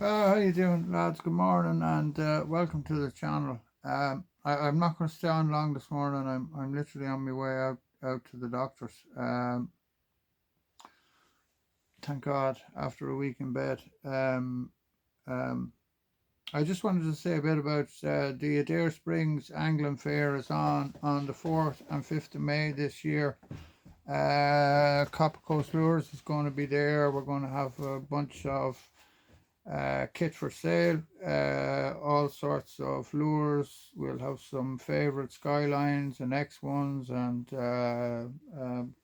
How you doing, lads? Good morning, and welcome to the channel. I'm not going to stay on long this morning. I'm literally on my way out to the doctor's. Thank God, after a week in bed. Um, I just wanted to say a bit about the Adair Springs Anglin Fair is on the 4th and 5th of May this year. Copper Coast Lures is going to be there. We're going to have a bunch of kit for sale, all sorts of lures. We'll have some favorite skylines and X1s and a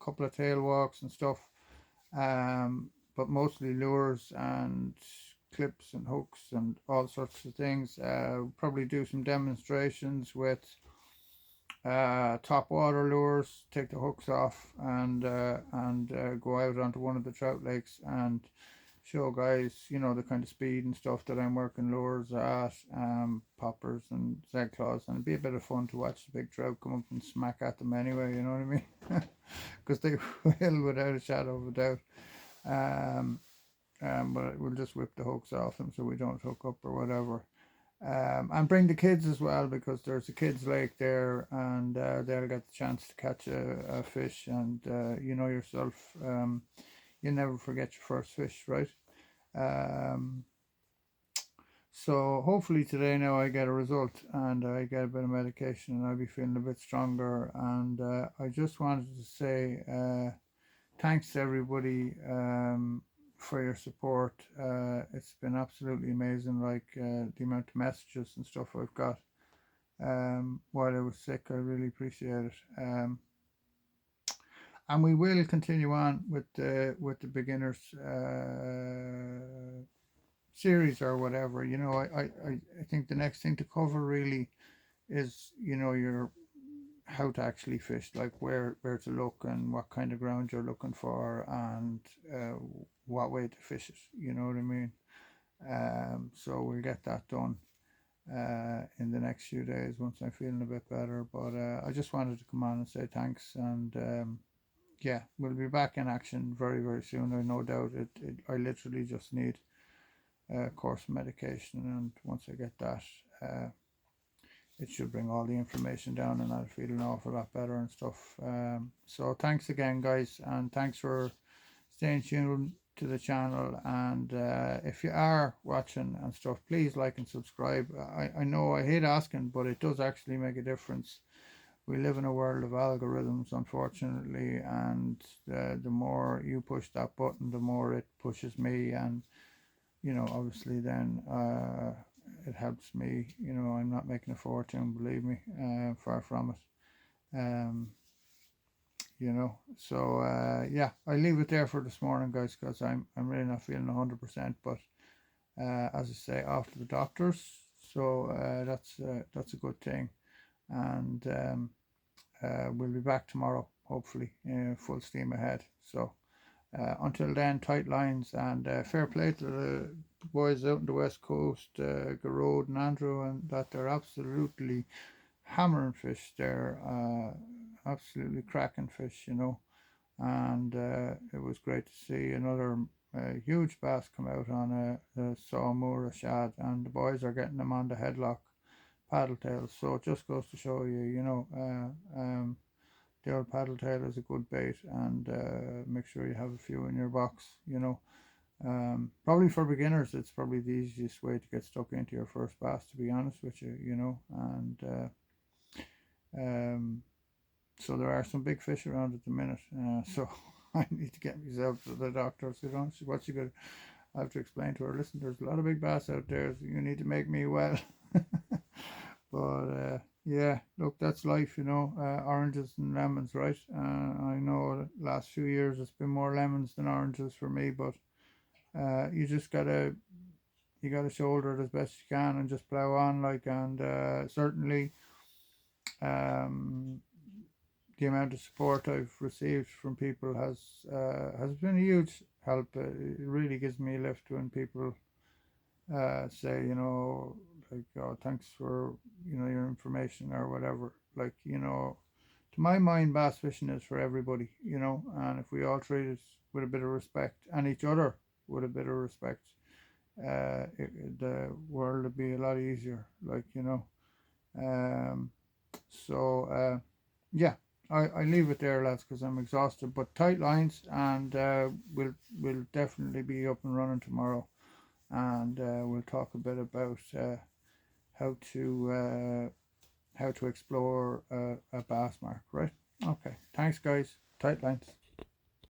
couple of tail walks and stuff, but mostly lures and clips and hooks and all sorts of things. Probably do some demonstrations with top water lures, take the hooks off, and go out onto one of the trout lakes and show guys, the kind of speed and stuff that I'm working lures at, poppers and Z claws, and it'd be a bit of fun to watch the big trout come up and smack at them anyway. You know what I mean? Because they will, without a shadow of a doubt. Um, but we'll just whip the hooks off them so we don't hook up or whatever. And bring the kids as well, because there's a kids lake there, and they'll get the chance to catch a fish, and you know yourself, you never forget your first fish, right? um, so hopefully today now I get a result and I get a bit of medication and I'll be feeling a bit stronger. And I just wanted to say thanks to everybody for your support. It's been absolutely amazing, like the amount of messages and stuff I've got while I was sick. I really appreciate it. And we will continue on with the beginners series or whatever. I think the next thing to cover really is, your how to actually fish, like where to look and what kind of ground you're looking for, and what way to fish it. You know what I mean? So we'll get that done in the next few days once I'm feeling a bit better. But I just wanted to come on and say thanks, and yeah, we'll be back in action very, very soon. I no doubt I literally just need course medication, and once I get that, it should bring all the information down, and I'll feel an awful lot better and stuff. So thanks again, guys, and thanks for staying tuned to the channel. And if you are watching and stuff, please like and subscribe. I know I hate asking, but it does actually make a difference. We live in a world of algorithms, unfortunately, and the more you push that button, the more it pushes me, and obviously then it helps me. I'm not making a fortune, believe me, far from it. So yeah, I leave it there for this morning, guys, because I'm really not feeling 100%. But as I say, off to the doctors, so that's a good thing. And we'll be back tomorrow, hopefully, full steam ahead. So until then, tight lines, and fair play to the boys out on the west coast, Garode and Andrew, and that they're absolutely hammering fish. They're absolutely cracking fish, and it was great to see another huge bass come out on a Sawamura shad, and the boys are getting them on the headlock paddle tails. So it just goes to show you, the old paddle tail is a good bait, and make sure you have a few in your box. Probably for beginners, it's probably the easiest way to get stuck into your first bass, to be honest with you. And so there are some big fish around at the minute, so I need to get myself to the doctor. So what you got, I have to explain to her, listen, there's a lot of big bass out there, so you need to make me well. But yeah, look, that's life, oranges and lemons, right? I know the last few years it's been more lemons than oranges for me, but you just gotta shoulder it as best you can and just plow on, like. And certainly um, the amount of support I've received from people has been a huge help. It really gives me a lift when people say, like, oh, thanks for your information or whatever. Like, to my mind, bass fishing is for everybody. And if we all treat it with a bit of respect, and each other with a bit of respect, the world would be a lot easier, like, you know. Um, so yeah, I leave it there, lads, because I'm exhausted. But tight lines, and we'll definitely be up and running tomorrow, and we'll talk a bit about how to uh, how to explore a bass mark, right? Okay, thanks, guys. Tight lines.